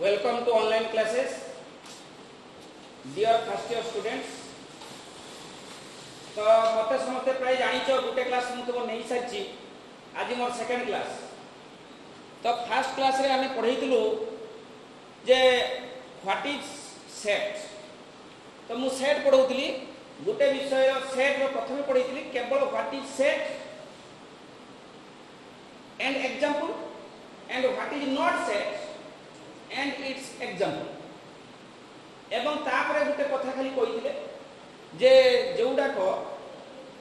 Welcome to online classes. Dear first year students, तो मत समस्ते प्राय जानिछ गोटे क्लास मु तो नहीं सारी आज मोर सेकंड क्लास। तो फर्स्ट क्लास रे हमें पढ़ाइलु जे व्हाट इज सेट। तो मु सेट पढ़ाउली गोटे विषय सेट रो प्रथम पढ़ाइली केवल what is set and example and what is not set and it's example. एवं तापर गोटे कथा खाली कहिथिले जे जोडा को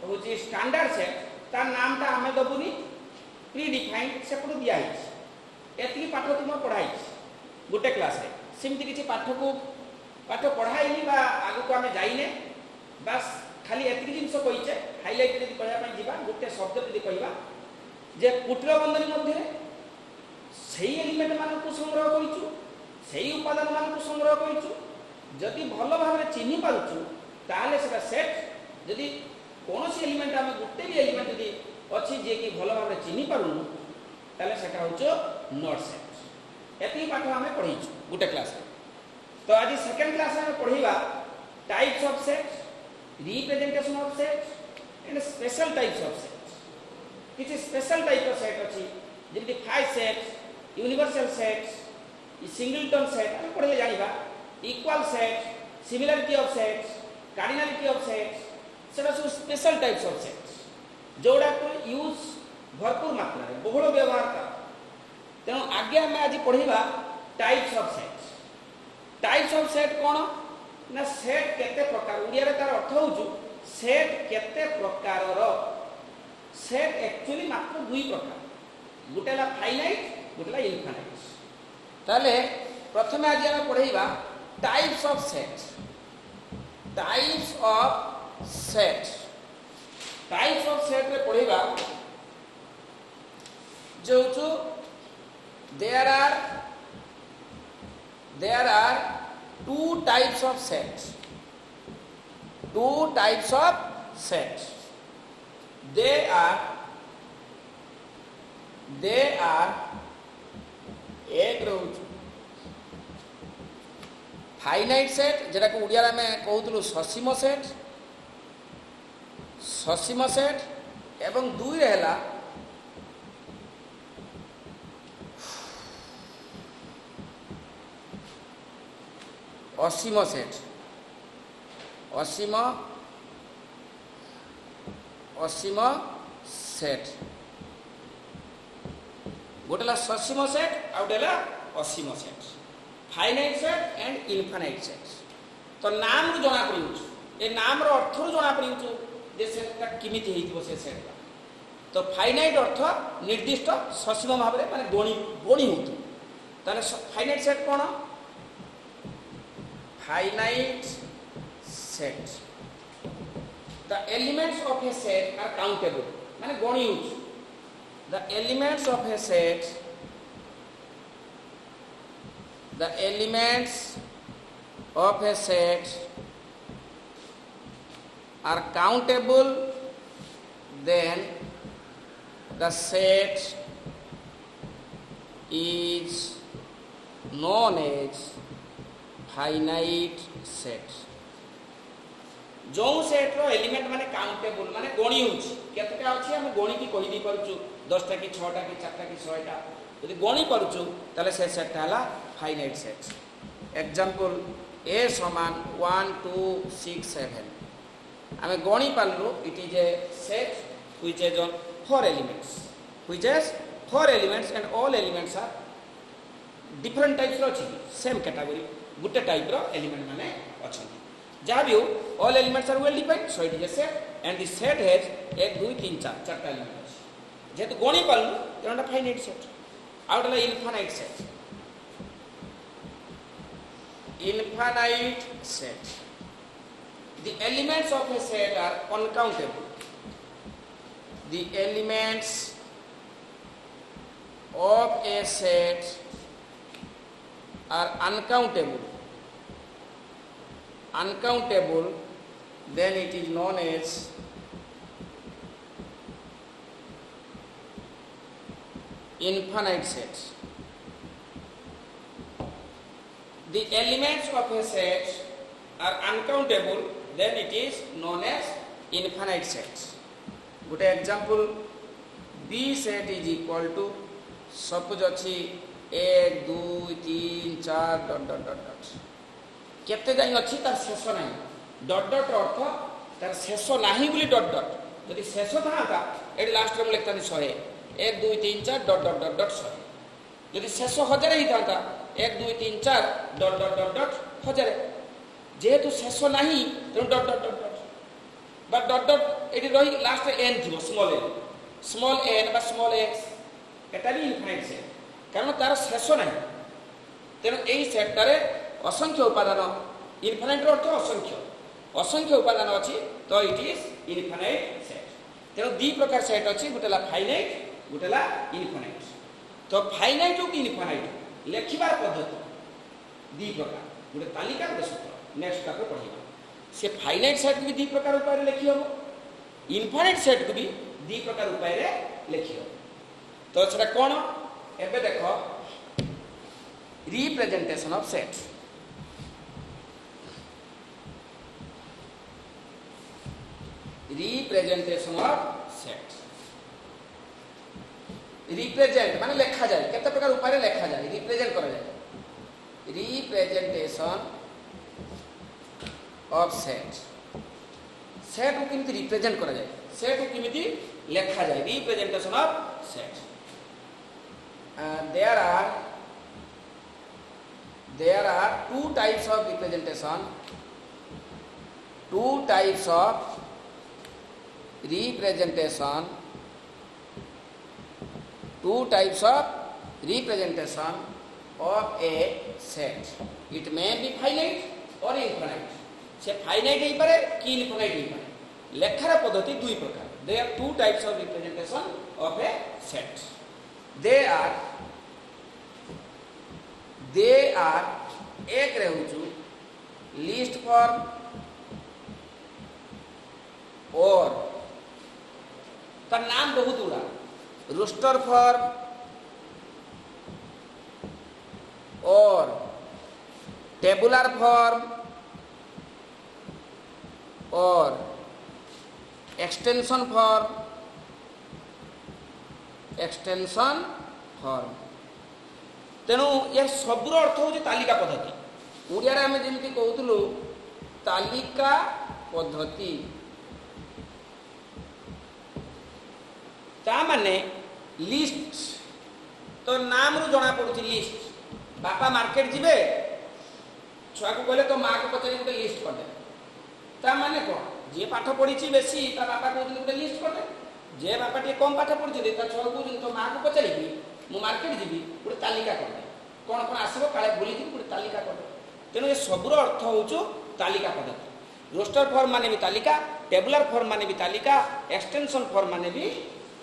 होची स्टैंडर्ड सेट तार नामटा हमें दबुनी प्री डिफाइंड सेपट दिया है। एतकी पाठ तुम पढ़ाई गोटे क्लास रे सिमति किछि पाठ पढ़ाइनी बा आगु को हमें जाइने बस खाली एतकी जिंस कहिचे हाइलाइट यदि कहया पई जिबा गोटे शब्द यदि कहबा जे कुटीर बंधनी मध्ये सेही एलिमेंट मान को संग्रह करिछु सेही उपादान मान को संग्रह करिछु जदि भलो भाबरे चिन्हि पारुछु ताले सेटा सेट। जदि कोनोसी एलिमेंट हम गोटे भी एलिमेंट यदि अछि जे कि भलो भाबरे चिन्हि पारुनु ताले सेटा होचो नॉट सेट। एतकी पाठ हमें पढिछु गोटे क्लास रे। तो आज सेकंड क्लास में पढ़िबा types of set, representation of set and special types of set. किछि स्पेशल टाइप ऑफ सेट अछि जेमि five set, universal set, singleton set हम पढ़ले जानिबा equal set, similarity of set, cardinality of set सेटा सब स्पेशल टाइप्स ऑफ सेट जोड़ा को यूज भरपूर मात्रा रे बहुल व्यवहार का। तेणु आगे हम आज पढ़िबा types of set. Types of set कोन ना सेट केते प्रकार उड़िया रे तार अर्थ होउछु सेट केते प्रकार रो। सेट एक्चुअली मात्र दुई प्रकार गुटेला फाइनाइट गुटेला इनफाइनाइट। ताले प्रथम आज हम पढ़िबा types of set. Types of set types of set रे पढ़िबा जो there are two types of sets. Two types of sets. They are एक रोज फाइनाइट सेट जेटा को उड़िया में कहूतलु ससीम सेट एवं दुई रहला असीम सेट। असीम सेट गोटेला ससीम सेट आ गोटेला असीम set. Finite set and infinite set. तो नाम रु जना पड़िउछु ए नाम रो अर्थ रु जना पड़िउछु जे सेटा किमिति हेइतिबो से सेट। तो फाइनाइट अर्थ निर्दिष्ट ससीम भाबरे माने गणी होतु ताने finite set cone finite set. The elements of a set are countable माने गणी होउछ। The elements of a set are countable, then the set is known as finite set. जो सेट रो एलिमेंट माने countable माने गणी होछि केतटा अछि हम गणी की कहि दी परछु 10टा की 6टा की 4टा की 100टा यदि गणी परछु ताले से सेट हला फाइनाइट सेट। एग्जांपल a समान 1 2 6 7 हम गणी पालु it is a set which is on 4 elements and all elements are different types रो अछि सेम कैटेगरी गुटे टाइप रो एलिमेंट माने अछंती। जहाँ भी हो all elements are well defined so it is a set and this set has 1 2 3 4 चारटा एलिमेंट अछि जेतु गणी पालु तेनटा फाइनाइट सेट। आउटला infinite set. Infinite set the elements of a set are uncountable. The elements of a set are uncountable, then it is known as infinite set. the elements of a set are uncountable, then it is known as infinite set. Good example, B set is equal to suppose अच्छी 1 2 3 4 dot dot dot dot केते जाई अछि तार शेष नाही dot dot अर्थ तार शेष नाही बोली डॉट डॉट यदि शेष था एडी लास्ट रे लिखता 100 1 2 3 4 डॉट डॉट डॉट डॉट 100 यदि शेष 1000 ही था 1 2 3 4 डॉट डॉट डॉट डॉट 1000 जेहेतु शेष नाही तो डॉट डॉट डॉट डॉट बा डॉट डॉट एडी रही लास्ट रे n थिबो स्मॉल n बा स्मॉल x एटा भी इनफाइनाइट सेट कारण तार शेष नाही तेणु एई सेटटारे असंख्य उपादान इनफाइनाइट अर्थ असंख्य उपादान अछि तो इट इज इनफाइनाइट सेट तेणु दी प्रकार सेट अछि गुटेला फाइनाइट गुटेला इनफाइनाइट तो फाइनाइट और इनफाइनाइट लेखिबार पद्धति दी प्रकार गुटे तालिका गुटे सूत्र नेक्स्ट क्लास में पढ़िबा से फाइनाइट सेट भी दी प्रकार उपाय लिखि हबो इनफाइनाइट सेट को भी दी प्रकार उपाय रे लिखि हबो तो सेटा कोन एबे देखो representation of set representation of set represent माने लिखा जाए केते प्रकार उपाय लिखा जाए रिप्रेजेंट करा जाए रिप्रेजेंटेशन ऑफ सेट सेट को किमिति रिप्रेजेंट करा जाए सेट को किमिति लिखा जाए representation of set there are two types of representation two types of representation of a set it may be finite or infinite से फाइनाइट ही पारे कि इनफाइनाइट ही पारे लेखार पद्धति दुई प्रकार there are two types of representation of a set they are एक रहउछु list form और तर नाम बहुत उड़ा रोस्टर फॉर्म और टेबुलर फॉर्म और एक्सटेंशन फॉर्म तेणु यह सबुर अर्थ हूँ तालिका पद्धति ओडिया रे आमे जेमति कहउतलु तालिका पद्धति ता माने लिस्ट तो नाम रु जना पड़ुची लिस्ट बापा मार्केट जिबे छुआ को कहले तो मां को पचारि गोटे लिस्ट कर दे ता माने कोन जे पाठ पढिची बेसी ता बापा को गोटे लिस्ट कर दे जे बापा टे कम पाठ पढिची ता छुआ को तो मां को पचारि मु मार्केट जीवी गोटे तालिका कर दे कौन कौन आसो काले भूली गोटे तालिका कर दे तेणु ये सबुर अर्थ हूँ तालिका पद्धति रोस्टर फॉर्म माने भी तालिका टेबुलर फॉर्म माने भी तालिका एक्सटेंशन फॉर्म माने भी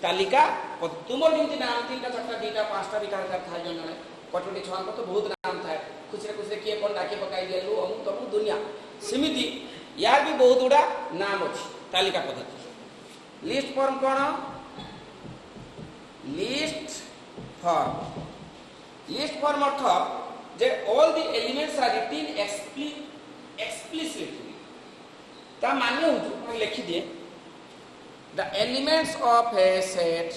तालिका तुम जमी नाम 3टा 4टा 2टा 5टा भी कार था जन कटोटी छुआ को तो बहुत नाम था खुशी किए कौन डाके पकाई दिलु अमुक तमुक दुनिया सेमिति यार भी बहुत गुड़ा नाम अच्छी तालिका पद्धति लिस्ट फॉर्म कौन लिस्ट फॉर्म अर्थ जे all the elements are written explicitly ता माने हो लिखि दिए the elements of a set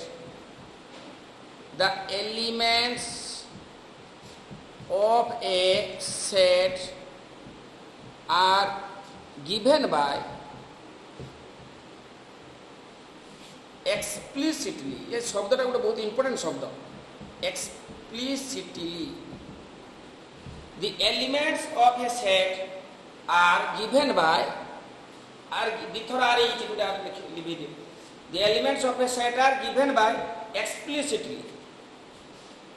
are given by explicitly ये शब्दटा गोटे बहुत इंपोर्टेंट शब्द explicitly the elements of a set are given by the elements of a set are given by explicitly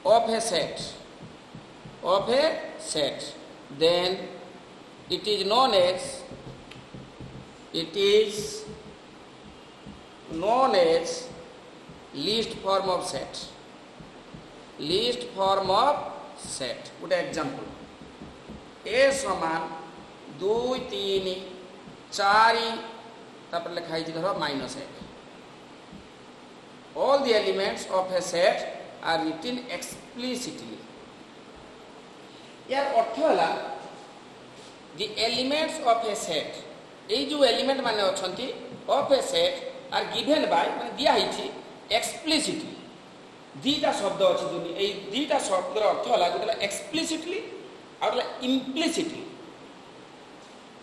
of a set then it is known as list form of set गोटे example ए समान 2 3 4 तापर लिखाई धर -1 all the elements of a set are written explicitly यार अर्थ है the elements of a set এই जो element माने अछंती of a set are given by माने दिया हिची explicitly दीटा शब्द अछि दुनी ए दीटा शब्दर अर्थ होला गोटला explicitly और implicitly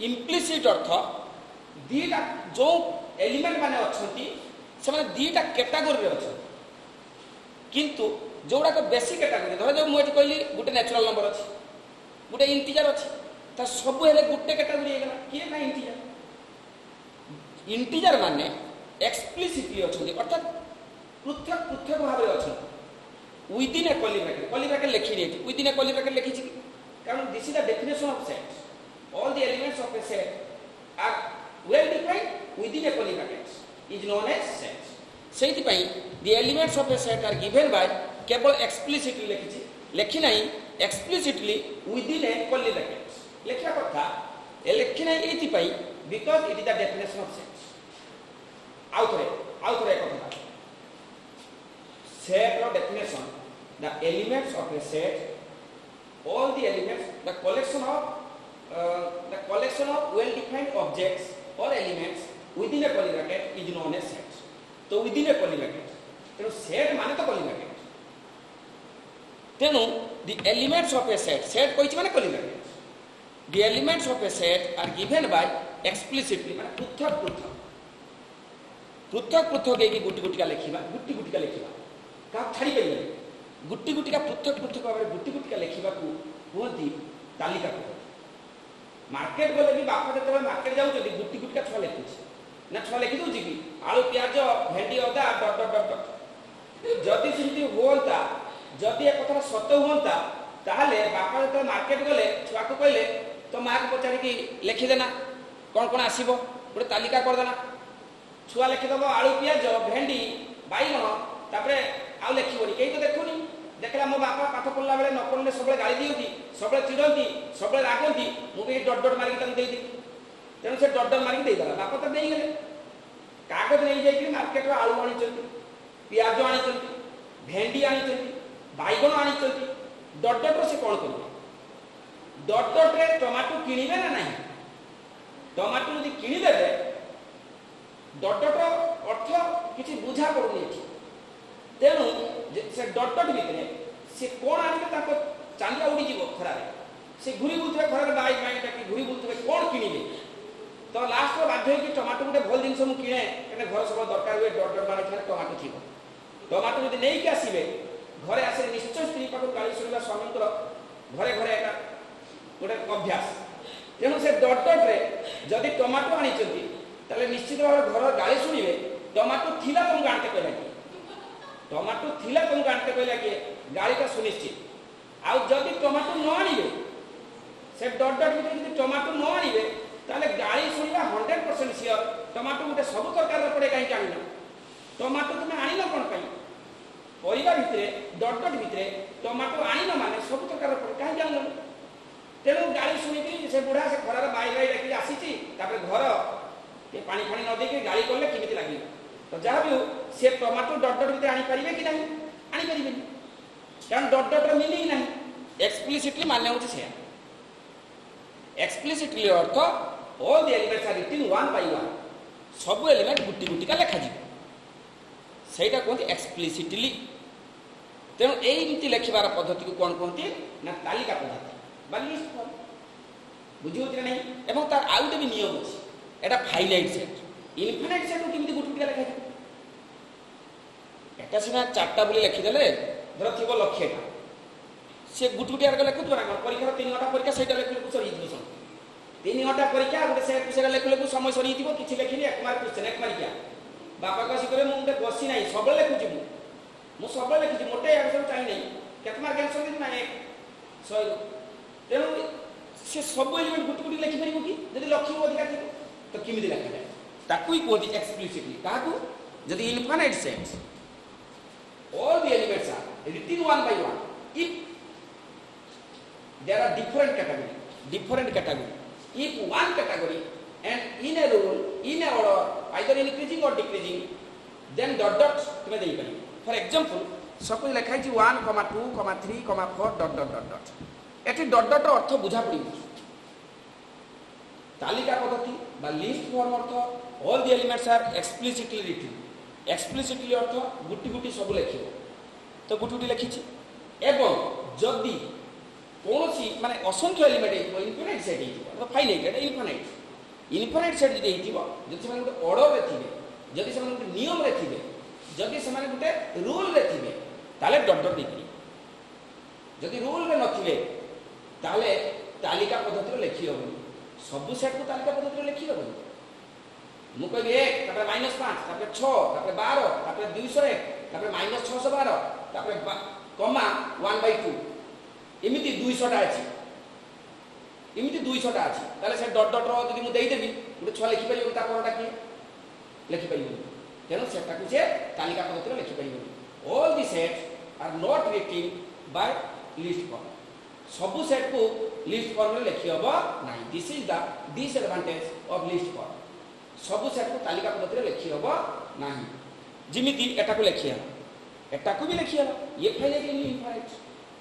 implicit अर्थ दीटा जो एलिमेंट माने अछंती से माने दीटा कैटेगरी रे अछंती किंतु जोड़ा को बेसी कैटेगरी धर जो मुझे कहली गोटे नेचुरल नंबर अछि गोटे इंटीजर अछि ता सब हेले गोटे कैटेगरी हे गला किए ना इंटीजर माने एक्सप्लिसिटली अछंती अर्थात पृथक पृथक भाव रे अछंती विदिन ए कर्ली ब्रैकेट लिखि नै विदिन ए कर्ली ब्रैकेट लिखि छी कारण this is the definition of set all the elements of a set are well defined within a curly bracket is known as set सेति पई the elements of a set are given by केवल explicitly लिखि छी लिखि नै explicitly within a curly bracket लिखा कथा ए लिखि नै एति पई because it is the definition of set आउथरे कथा set or definition the elements of a set all the elements the collection of well defined objects or elements within a curly bracket is known as set तो within a curly bracket तेनु set माने तो curly bracket तेनु the elements of a set कोइछ माने curly bracket the elements of a set are given by explicitly माने पृथक के गुटी का लिखिबा गुटी का लिखिबा का छाड़ी पे गुटी का पृथक भाव गुटी का लिखा कहती तालिका मार्केट गले भी बापा जो मार्केट जाऊँ गुटी का छुआ लिखुच ना छुआ लिखि दूसरी कि आलू प्याज भेंडी अदा डट डट डट डट जदि सेमती होता जदि एक कथा सत होता ताहले बापा जो मार्केट गले छुआ को कहले तो माँ को पचारि लिखिदेना कौन कौन आसो गोटे तालिका करदेना छुआ लिखिदेव आलू प्याज भेंडी बैगण तापर आउ लिखिबनी कहीं तो देखुनी देखला मो बापा पाठ पढ़ला बेले न पढ़ले सब गाली दियंती सब चिड़ंती सब रागंती मुझे डट डट मारिक दे दी तेणु से डट डट मारिक देदेला बापा तो नहीं गले कागज नहीं जाइए मार्केट आलू आनी पियाज आनी भेंडी आनी बैगण आनी डट डट से कौन करेंगे डट डट रे टमाटो किणवे ना नहीं टमाटो यदि किणीदेवे डट डट अर्थ किसी बुझा पड़ुनी तेणु से डट डट भितर से कौन आने चांदिया उड़ी जीव खरारे से घूरी बुलुवे खरारे बाइक बाइक टाकी घूरी बुलुवे कौन किणवे तो लास्ट बाध्य कि टमाटो गोटे भल जिन मुझे किणे कहीं घर सब दरकार हुए डट डट मारे टमाटो थी टमाटो जब नहीं आसवे घरे आसे निश्चय स्त्री पाख गाड़ी शुणा स्वामी घरे घरे एक गोटे अभ्यास तेणु से डट डट जदि टमाटो आनी निश्चित भाव घर गाड़ी शुणे टमाटो थिला तुमको आनते कहला कि टमाटो थिला तुमको आनते कहला कि गाड़ीटा सुनिश्चित आउ जदि टमाटो न आनिबे से डट डट भितर जदि टमाटो न आनिबे ताले गाड़ी शुणा 100% सियोर टमाटो गोटे सब तरकार पड़े कहीं आनिन टमाटो तुम आनिन कौन पाई परिवा भितर डट डट भितर टमाटो आनिन माने सब तरकार पड़े कहीं आनिन तेणु गाड़ी शुणिकी से बुढ़ा से खरार बाई बाई डाकी आसी घर ये पानी फाणी न देके गाड़ी कले केमिति लागिल तो जहाँ भी हो सी टमाटो डट डट भितर आनी पारिबे कि नहीं आनी पारिबेनी कारण डट डट मीनिंग नहीं एक्सप्लिसिटली मानने होछि से एक्सप्लिसिटली अर्थ all the elements are written one by one सब एलिमेंट गुटी गुटी का लिखा जी सेटा कहते एक्सप्लिसिटली तेणु एमती लिखिबार पद्धति को कौन कहते ना तालिका पद्धति बा लिस्ट फॉर्म बुझी होछि नहीं एवं तार आउट भी नियम अछि एटा फाइनाइट सेट इनफिनाइट सेट केमिति गुटी गुटी लिखा जी एटा सिना चारटा बोली लिखि देले धर थिबो लक्ष्यटा से गुटी गुटी आर लिखु ना परीक्षा 3 घंटा परीक्षा सेटा लिखु सरी जिवो 3 घंटा परीक्षा गोटे सेट सेटा लिखु समय सरी जिवो किछि लिखिनी एक मार्क क्वेश्चन एक मार्किया बापा को आसी करे मु गोटे बसी नाही सब लिखुची मु सब लिखिची मोटे आंसर चाहि नाही केत मार्क आंसर दि ना एक 100 तेणु से सब एलिमेंट गुटी गुटी लिखि परिबो कि जदि लक्ष्य अधिकार थिबो तो किमिति लिखा जाए ताकू ही कहती एक्सप्लिसिटली काकू जदि infinite sets all the elements are written one by one if there are different category if one category and in a rule in a order either increasing or decreasing then dot dot तुमे देई पारी for example suppose लिखा है 1 2 3 4 dot dot dot dot এটি dot ডটর অর্থ বুঝা পড়িব। তালিকা পদ্ধতি বা লিস্ট ফর্ম অর্থ all the elements are explicitly written. Explicitly অর্থ গুটি গুটি সবু লেখিব, তো গুটি গুটি লেখিছি। এবং যদি কৌশি মানে অসংখ্য এলিমেন্ট হইব, ইনফিনিট সেট হইব, ফাইনাইট, এটা ইনফিনিট। ইনফিনিট সেট যদি হইব, যদি সেমানে গোটে অর্ডরে থিবে, যদি সেমানে গোটে নিয়মরে থিবে, যদি সেমানে গোটে রুলরে থিবে, তাহলে ডট ডট লিখি। যদি রুলরে নথিবে তাহলে তালিকা পদ্ধতিরে লেখি হবনি। সবু সেটକୁ তালিকা পদ্ধতিରେ ଲେଖି ହେବନି। ମୁଁ କହିବି 1 ତାପରେ -5 ତାପରେ 6 ତାପରେ 12 ତାପରେ 201 ତାପରେ -612 ତାପରେ କମା 1/2 ଏମିତି 200ଟା ଅଛି, ଏମିତି 200ଟା ଅଛି। ତାହେଲେ ସେ ଡଟ୍ ଡଟ୍ ର ଯଦି ମୁଁ ଦେଇଦେବି ଗୋଟେ ଛୁଆ ଲେଖିପାରିବନି, ତା ପରଟା କିଏ ଲେଖିପାରିବନି। ତେଣୁ ସେଟାକୁ ସେ ତାଲିକା ପଦ୍ଧତିରେ ଲେଖିପାରିବନି। All the sets are not written by list form. ସବୁ ସେଟ୍କୁ লিস্ট ফর্মে লেখি হব না। This is the disadvantage of list form. সবু সেটকু তালিকা পদ্ধতিরে লেখি হব না। যেমিতি এটাকু লেখি হল, এটাকু বি লেখি হল, ইয়ে ফাইনাইট ইনফিনিট,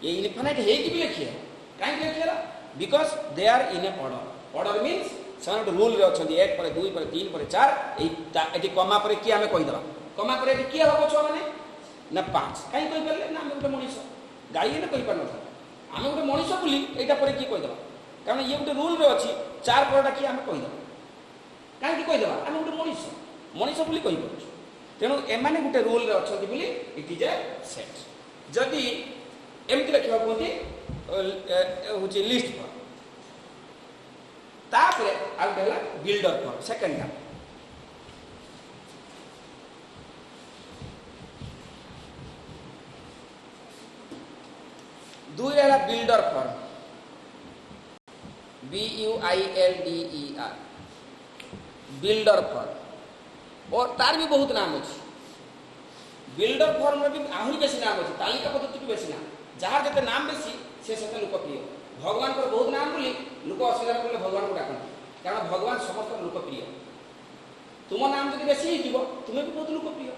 ये इनफिनिट हेकी भी लिखी है। कहीं लिखी है? Because they are in a order. Order means ସେମାନେ ଗୋଟେ ରୁଲ୍ରେ ଅଛନ୍ତି, 1 ପରେ 2 ପରେ 3 ପରେ 4। ଏଠି କମା ପରେ କିଏ ଆମେ କହିଦେବା, କମା ପରେ ଏଠି କିଏ ହବ ଛୁଆମାନେ ନା 5। କାହିଁ କହିପାରିଲେ ନା ଆମେ ଗୋଟେ ମଣିଷ, ଗାଈ ହେଲେ କହିପାରିନଥାନ୍ତା। ଆମେ ଗୋଟେ ମଣିଷ ବୋଲି ଏଇଟା ପରେ କିଏ କହିଦେବା, କାରଣ ଇଏ ଗୋଟେ ରୁଲ୍ରେ ଅଛି। 4 ପରଟା କିଏ ଆମେ କହିଦେବା, କାହିଁକି କହିଦେବା, ଆମେ ଗୋଟେ ମଣିଷ, ମଣିଷ ବୋଲି କହିପାରୁଛୁ। ତେଣୁ ଏମାନେ ଗୋଟେ ରୁଲ୍ରେ ଅଛନ୍ତି ବୋଲି ଇଟ୍ ଇଜ୍ ଏ ସେଟ୍। ଯଦି ଏମିତି ଲେଖିବାକୁ କୁହନ୍ତି ହେଉଛି ଲିଷ୍ଟ ଫର୍ମ। ତାପରେ ଆଉ ଗୋଟେ ହେଲା ବିଲ୍ଡର ଫର୍ମ, ସେକେଣ୍ଡ ଟା। ଦୁଇ ହେଲା builder form, BUILDER, builder firm. और तार भी बहुत नाम अच्छे। बिल्डर फर्म भी आहरी बेसी नाम अच्छे, तालिका पद्धति बेसी नाम। जहाँ जिते नाम बेसी से लोकप्रिय। भगवान को बहुत नाम बोली लोक असुविधा पड़े भगवान को डाकती, कारण भगवान समस्त लोकप्रिय। तुम नाम जब बेसी हो तुम्हें भी बहुत लोकप्रिय।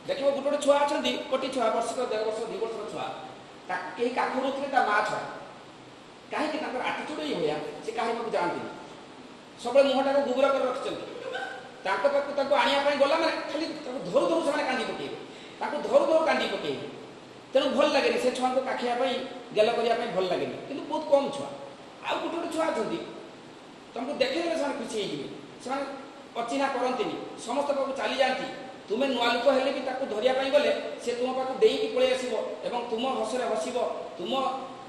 देख गोटे गोटे छुआ अच्छा कोटी छुआ, वर्षक 1.5 वर्ष 2 वर्ष छुआ, कहीं काखू रोकले माँ छुआ कहीं आटिट्यूड ही हुआ से कहीं जानती सब मुहटा को गुबुरा कर रखिंट पाखक आने गला मैंने खाली धरू धरू से कांदी पकेबे, धरू धरू कांदी पकेबे। तेणु भल लगे से छुआ को काखियापाई गेल करने भल लगे, कि बहुत कम छुआ। आउ गोटे गोटे छुआ अच्छा तुमको देखदेले से खुशी हो, अचिन्हा करती समस्त पाक चली जाती। तुम्हें नुआ लोक हेले भी धरिया गले से तुम पाक देकी पलि आसो, तुम हसरे हसब, तुम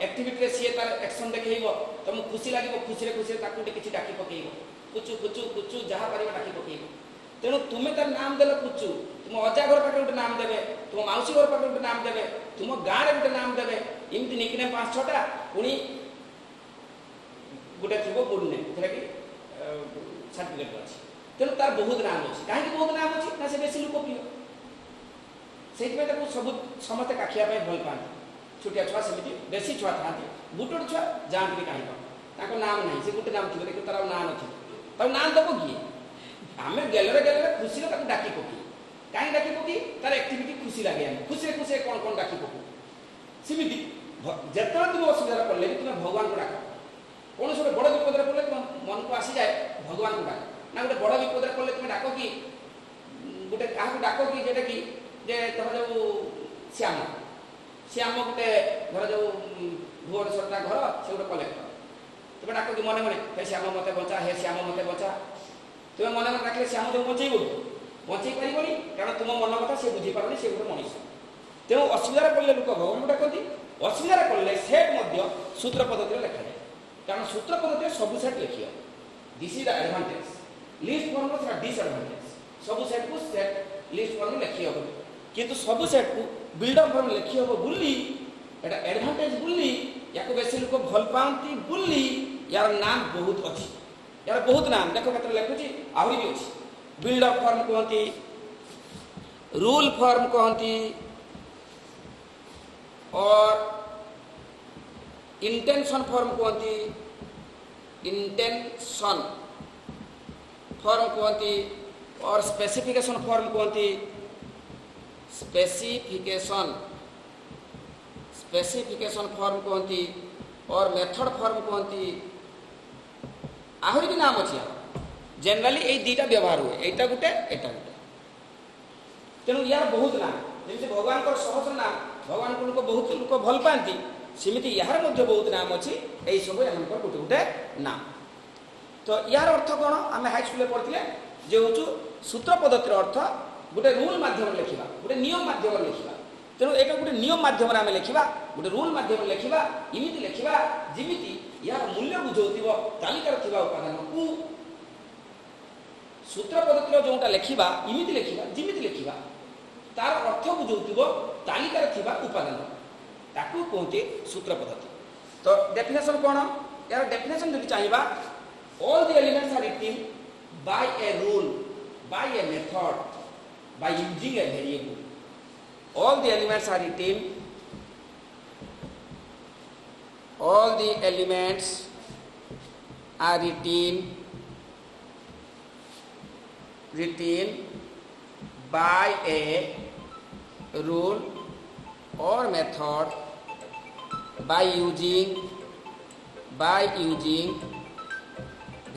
एक्टिविटी सी तार एक्शन देखब, तुमको खुशी लगे, खुशी खुशी किसी डाकी पकेब, कुचु कुचु कुचु जहाँ पार डाकी पकेब। तेणु तुम्हें तार नाम देल कुचु, तुम अजा घर पाखे गोटे नाम देवे, तुम मौसी घर पाखे गोटे नाम देवे, तुम गाँव में गोटे नाम देवे, एमती निकनेम 5-6टा पुणी गोटे थी गुड नेम जोटा कि सर्टिफिकेट अच्छी। तेणु तार बहुत नाम अच्छी। कहीं बहुत नाम अच्छी ना से बेसी लोकप्रिय, से सब समस्ते काखियापी भल पाती। छोटिया छुआ सेमती बेसी छुआ था, गोटे गोटे छुआ जाती कहीं नाम ना से गोटे नाम थी देखिए तार ना नथी, तार नाम दब किए आम गेलरे गेलरे खुशी डाकी पकई, कहीं डाकी पकई तार एक्टिविटी खुशी लगे, खुशी खुशी कौन कौन डाकी पकऊ। सेमती जिते तुम असुविधा पड़े भी तुम्हें भगवान को डाक, कौन से बड़ विपद पड़े तुम मन को आसी जाए भगवान को डाक ना, गोटे बड़ विपद पड़े तुम्हें डाक कि गोटे क्या डाक कि जेटा कि धर जो श्याम श्याम गोटे धर जो भुवनेश्वर घर से गोटे कलेक्टर, तुम्हें डाक कि मन मन हे श्याम मत बचा, हे श्याम मत बचा। तुम्हें मन मन डाक श्याम तुम बचेब बचे पारबनी, कारण तुम मन कथा से बुझीपारनी, से गोटे मनीष। तेणु असुविधा पड़े लोक भगवान को डाकती, असुविधा पड़े सेट सूत्र पद्धति लिखा जाए, कारण सूत्र पद्धति सब सेट लिखी हो। This is the advantage. List form disadvantage. सब सेट को सेट लिस्ट फॉर्म लिखी हो, किंतु सब सेट को बिल्डअप फॉर्म लिखी हो बुली एटा एडवांटेज बुली या बेसी लोक भल पाती बुली यार नाम बहुत अच्छी, यार बहुत नाम देख कत लिखुची आहरी भी अच्छी। बिल्डअप फॉर्म कहती, रूल फॉर्म कहती और इंटेंशन फॉर्म कहती, इंटेंशन फॉर्म कहती और स्पेसिफिकेशन फॉर्म कहती, स्पेसिफिकेशन फॉर्म कहती और मेथड फॉर्म कहती आहरी भी नाम अच्छी जनरली यही दुईटा व्यवहार हुए एटा गोटे एटा गोटे तेणु यार बहुत नाम जमी भगवान को सहस्र नाम भगवान को लोक बहुत लोक भल पाती सेमती यार बहुत नाम अच्छी यही सब एम गोटे गोटे नाम तो यार अर्थ कौन आम हाईस्कल पढ़ते जे हूँ सूत्र पद्धतिर अर्थ गोटे रूल मध्यम लिखा गोटे नियम मध्यम लिखा तेणु एक गोटे नियम मध्यम आम लिखा गोटे रूल मध्यम लिखा इमिति लिखा जिमिति यार मूल्य बुझाऊ तालिकार थिबा उपादान को सूत्र पद्धतिर जोटा लिखा इमिति लिखा जिमिति लिखा तार अर्थ बुझाऊ तालिकार थिबा उपादान ताकू कहते सूत्र पद्धति तो डेफिनेशन कौन यार डेफिनेशन जो चाहिए all the elements are written by a rule by a method by using a variable all the elements are written all the elements are written by a rule or method by using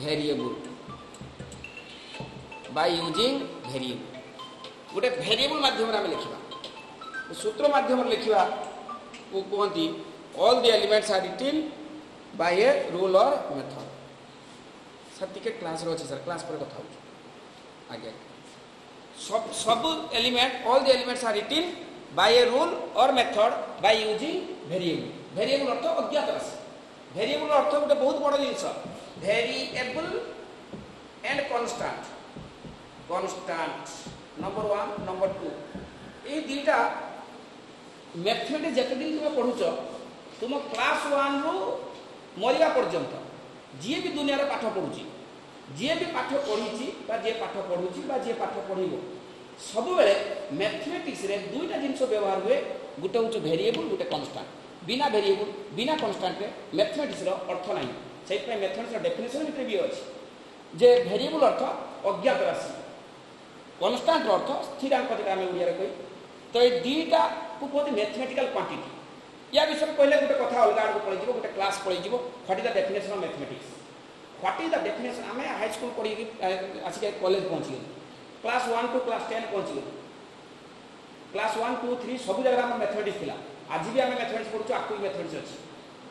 variable by using variable गोटे variable माध्यम आम लिखा सूत्र माध्यम लिखा को कहती all the elements are written by a rule और मेथड सर टिके क्लास रे अछि सर क्लास पर कथा हो आगे सब element all the elements are written by a rule और method by using variable variable अर्थ अज्ञात राशि वेरिएबल अर्थ गोटे बहुत बड़ जिनिस variable and constant constant number 1 number 2 ये दुईटा मैथमेटिक्स जिते दिन तुम पढ़ुच तुम क्लास 1 रु मरिया पर्यंत जी भी दुनिया रे पाठ पढ़ुची जी भी पाठ पढ़ी जी पाठ पढ़ुची जी पाठ पढ़ो सब बेले मैथमेटिक्स रे दुईटा जिनस व्यवहार हुए गोटे हूँ वेरिएबल गोटे कांस्टेंट बिना वेरिएबल बिना कांस्टेंट रे मैथमेटिक्स रो अर्थ नहीं से मैथमेटिक्स डेफिनेशन भितर भी अच्छी जे वेरिएबल अर्थ अज्ञात राशि कांस्टेंट अर्थ स्थिरांक जो आम ओडिया कही तो ये दुईटा को कहते मैथमेटिकल क्वांटिटी या विषय कहले गोटे कथा अलग आड़ पड़े गोटे क्लास पड़े what is the definition of mathematics what is the definition आम हाई स्कूल पढ़ी आसिक कॉलेज पहुँची क्लास 1 टू क्लास 10 पहुँची क्लास 1 2 3 सब जगह आम मैथमेटिक्स थिला आज भी आम मैथमेटिक्स पढ़ुँ आपको मैथमेटिक्स अच्छी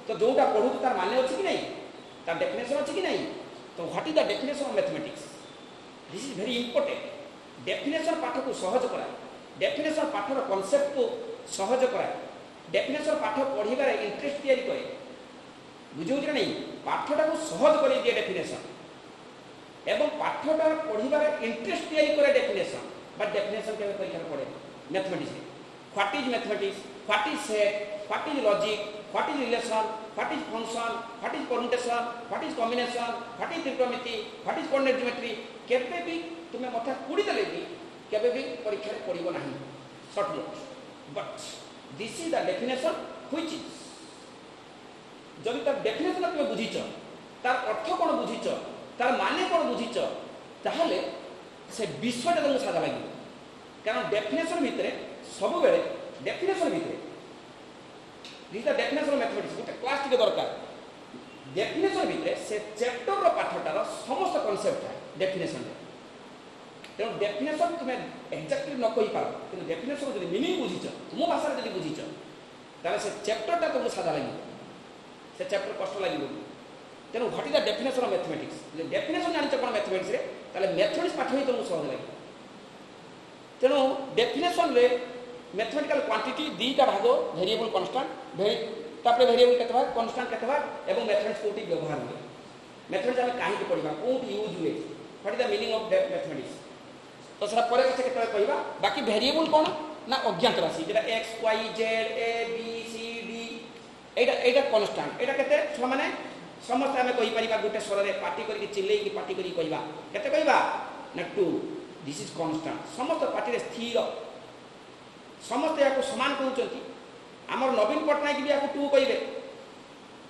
तो जोटा पढ़ू तार मान अच्छी कि नहीं तार डेफिनेशन अच्छी कि नहीं तो what is the definition of mathematics this is very important definition पाठ को सहज कराए डेफिनेशन पाठर कॉन्सेप्ट को सहज कराए डेफिनेशन पाठ पढ़िबार इंटरेस्ट तैयारी करे बुझे नहीं पाठटा को सहज कर दिए डेफिनेशन एवं पाठटा पढ़िबार इंटरेस्ट तैयारी करे डेफिनेशन बट डेफिनेशन केबे परीक्षा पड़े mathematics what is mathematics what is set what is logic what is relation what is function what is permutation what is combination what is त्रिकोणमिति व्हाट इज कोऑर्डिनेट ज्योमेट्री केबे भी तुम्हें मथा कूड़ी देले भी केबे भी परीक्षा पड़ो ना short note but this is the definition which is जब तार डेफिनेशन तुम बुझीच तार अर्थ कौन बुझीच तार माने कौन बुझीच ताहले से विषयटा तुमको साधा लगे कारण डेफिनेशन भितर सब बेले डेफिनेशन भितर this the definition of mathematics गोटे क्लास टिके दरकार डेफिनेशन भितर से चैप्टर पाठटार समस्त कॉन्सेप्ट है डेफिनेशन तेणु डेफिनेशन तुम्हें एक्जाक्टली न कही पार कि डेफिनेशन जो मिनिंग बुझीच तुम भाषा जब बुझीच ताले से चैप्टरटा तुमको साधा लगे से चैप्टर कष्ट लगे तेणु what is the definition of mathematics definition जान कौन मैथमेटिक्स ताले मैथमेटिक्स पाठ ही तुमको सहज लगे तेणु डेफिनेशन रे मैथमेटिकल क्वांटिटी दुईटा भाग वेरिएबल कांस्टेंट तापर वेरिएबल केते भाग कांस्टेंट केते भाग एवं मैथमेटिक्स कोटी व्यवहार हुए मैथमेटिक्स आम कहीं पढ़ा कोटी यूज हुए what is the meaning of mathematics तो सर पर केते कहबा बाकी वेरिएबल कौन ना अज्ञात राशि जेटा x y z a b c d Etah constant एटा केते छ माने समस्त आम कहि परिबा गुटे स्वर रे पार्टी करके चिल्लै की पार्टी करी कहबा केते कहबा ना 2 दिस इज कांस्टेंट समस्त पार्टी रे स्थिर समस्त या को समान कहउचंती हमर नवीन पटनायक भी या को 2 कहबे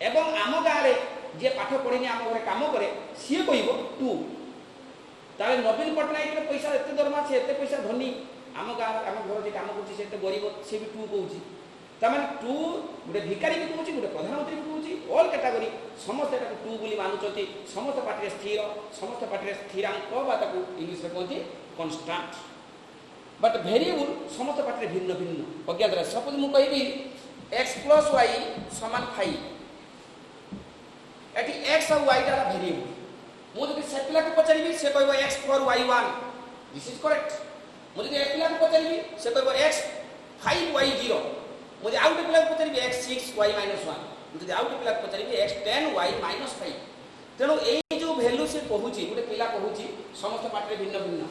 एवं आम गाँव में जे पाठ पढ़ी आम घर काम करे सी कह 2 ताले नवीन पटनायक पैसा एत दरमा से एत पैसा धनी आम गाँव आम घर जो कम कर गरीब सी भी 2 कौच तमें 2 गोटे भिकारी भी कौच गोटे प्रधानमंत्री भी कौच ऑल कैटेगरी समस्त टू बोली मानुचंती समस्त पार्टी स्थिर समस्त पार्टी स्थिरांक बा ताकू इंग्लिश रे कहती कांस्टेंट बट वेरिएबल समस्त पार्टी भिन्न भिन्न अज्ञात रहे सपोज मु कहबी x + y = 5 एटी x और y टा वेरिएबल मु जदि से पिला को पचारिबी से कहबो x for y1 this is correct मु जदि ए पिला को पचारिबी से कहबो x 5 y0 मुझे आउट पिला को पचारिबी x 6 y - 1 मुझे आउट पिला को पचारिबी x 10 y - 5 तेणु ए जो वैल्यू से कहूची गोटे पिला कहूची समस्त पार्टी भिन्न भिन्न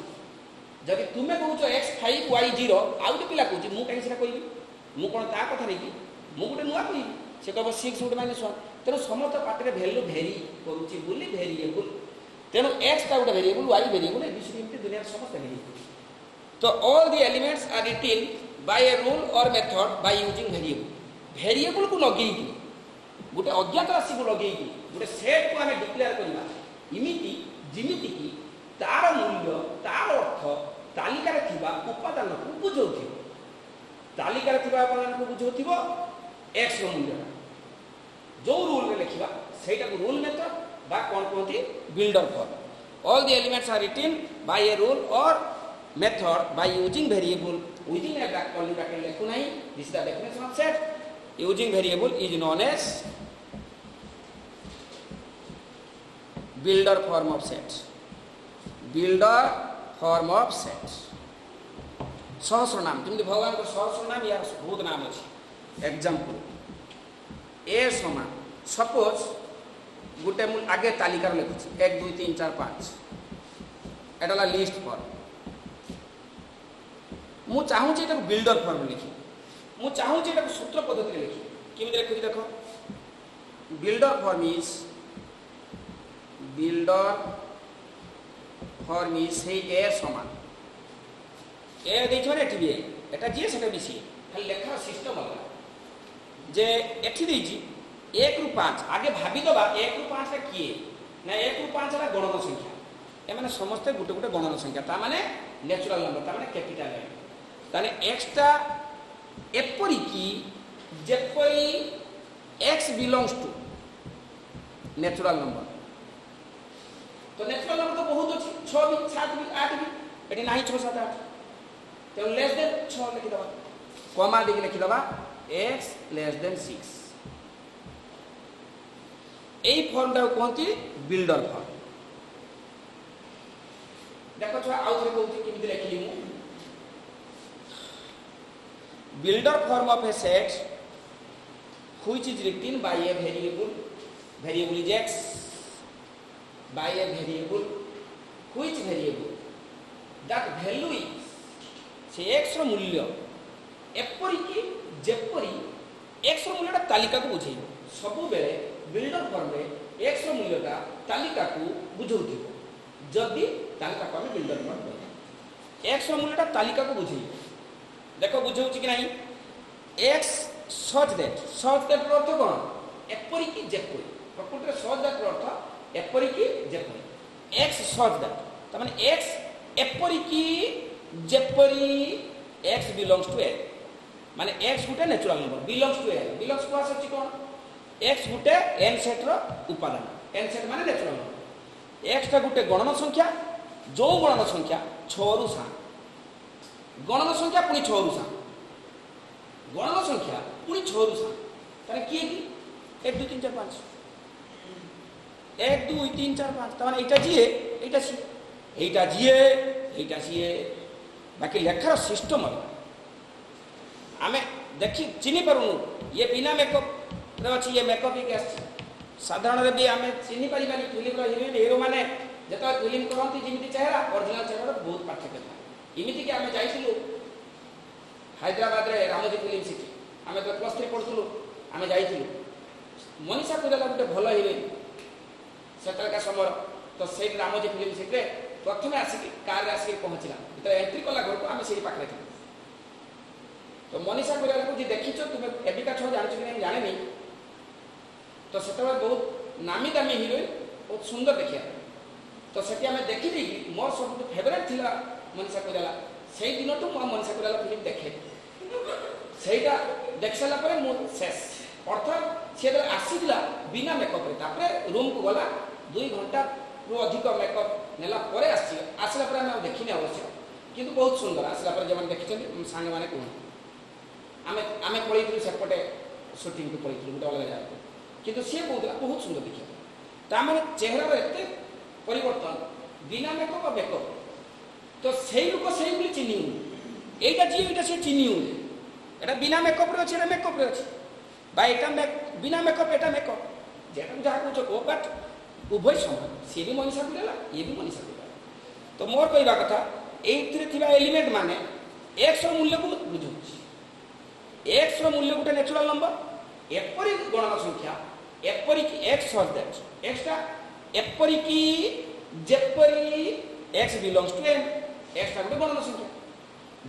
जदि तुमे कहूछ x 5 y 0 आउट पिला कहूची मु कहि सेटा कहबी मु कोन ता कथा रे कि मु गोटे नुआ कहबी से कहबो 6 गोटे -1 तेणु समस्त पार्टी रे वैल्यू भेरी करूची बोली वेरिएबल तेणु x ता गोटे वेरिएबल y वेरिएबल ए विषय एमती दुनिया समस्त वेरिएबल तो all the elements are written by a rule और मेथड बाय यूजिंग वेरिएबल को लगेई गोटे अज्ञात राशि को लगेई गोटे सेट को हमें डिक्लेयर करबा इमिति जिमिति की तार मूल्य तार अर्थ तालिका रे थिबा उपादान को बुझौथिबो तालिका रे थिबा उपादान को बुझौथिबो x रो मूल्य जो रूल रे लिखिबा सेटा को रूल मेथड बा कोन कहती builder form all the elements are written by a rule और method by using variable within a curly bracket lekhu nahi this is the definition of set using variable is known as builder form of set सहस्र नाम जेमति भगवान को सहस्र नाम यार बहुत नाम अछि एग्जांपल ए समान सपोज गुटे मु आगे तालिका लिखुछि 1 2 3 4 5 एटाला लिस्ट फॉर्म मु चाहूची एटा बिल्डर फॉर्म लिखी मु चाहूची एटा सूत्र पद्धति लिखी किमि लिखुछि देखो बिल्डर फॉर्म इज हे ए समान ए देखो रे एठी एटा जे सेटा बिसी खाली लेखा सिस्टम अलग जे एठी देजी 1 रु 5 आगे भाबी दबा 1 रु 5 रे किए ना 1 रु 5 रा गणन संख्या ए माने समस्त गुटे गुटे गणन संख्या ता माने नेचुरल नंबर ता माने कैपिटल नंबर ताने x टा एपरी की जेपरी x belongs to natural number तो नेचुरल नंबर तो बहुत अछि 6 भी 7 भी 8 भी एटी नाही 6 7 8 तो लेस देन 6 लिखि दबा कॉमा देके लिखि दबा x लेस देन 6 एई फॉर्म टा कोंती बिल्डर फॉर्म देखो छुआ आउ थरे कहूती किमिति लिखली मु builder form of a set which is written by a variable is x by a variable which variable that value is से x रो मूल्य एपरि कि जेपरि x रो मूल्यटा तालिका को बुझेइबो सब बेले बिल्डर फॉर्म रे x रो मूल्यटा तालिका को बुझौथिबो जदी तालिका को हम बिल्डर फॉर्म कहै x रो मूल्यटा तालिका को बुझेइबो देखो बुझौछि कि नाही x such that अर्थ कोन एपरि कि जेपरि प्रकृति such that अर्थ एपरि कि जेपरि x such that त माने x एपरि कि जेपरि x belongs to a माने x Gute natural number belongs to a belongs to आसी कोन x गुटे n सेट रो उपादान n सेट माने नेचुरल नंबर x टा गुटे गणन संख्या जो गणन संख्या 6 रु 7 गणन संख्या पुनी 6 रु 7 गणन संख्या पुनी 6 रु 7 तारे किए कि 1 2 3 4 5 1 2 3 4 5 त माने एटा जिए एटा सी एटा जिए एटा सी बाकी लेखार सिस्टम आमे देखि चिनी परनु ये बिना मेकअप रे अछि ये मेकअप ही गैस साधारण रे भी आमे चिनी परिबानी फिल्म रो हीरो माने जता फिल्म करंती जिमिति चेहरा ओरिजिनल चेहरा बहुत पार्थक्य था इमिति कि आमे जाइथिलु हैदराबाद रे रामोजी फिल्म सिटी आमे तो प्लस 3 पढुथुलु आमे जाइथिलु मनीषा कोइराला गुटे भलो हिरोइन सेतल का समय तो से रामोजी फिल्म सिटी रे प्रथमे आसी कार रे आसी पहुंचला तो एंट्री कला घर को आमे सेही पाखरे थिलु तो मनीषा कोइराला को जे देखिछो तुमे एबिका छ जानिछ कि नहीं जाने नहीं तो सेतल बहुत नामी दामी हिरोइन बहुत सुंदर देखिया तो सेठी आमे देखि दी मोर सब फेवरेट थिला मनीषा कोइराला सेही दिन तो मनीषा कोइराला फिल्म देखे सेहीटा देख साला परे मो शेष अर्थात सी आसीला बिना मेकअप रूम को गला 2 घंटा रु अधिक मेकअप नेला परे आसला पर आम देखने अवश्य किंतु बहुत सुंदर आसला पर जब देखते सांग मैंने कहूँ आम पलैलु सेपटे सुटिंग को पलैलु गोटे अलग जगह किंतु सी कहला बहुत सुंदर देखिए तार चेहरार एत परिवर्तन बिना मेकअप और मेकअप तो से लोक से चिन्ह यहाँ जी ये सी चिन्ह एटा बिना मेकअप रे अच्छे मेकअप रे अच्छे बा यहाँ बिना मेकअप एटा मेकअप जेटा जहाँ कह कह बट उभय समान सी भी मनीषा को देला ये भी मनीषा को देला तो मोर कहवा कथा ये एलिमेंट माने एक्स मूल्य को बुझे एक्स मूल्य गोटे नेचुरल नंबर एपरी गणना संख्या एपरिक एक्स दैट एक्सटा एपरिक जेपरी एक्स बिलोंग्स टू एन एक्सटा गोटे गणना संख्या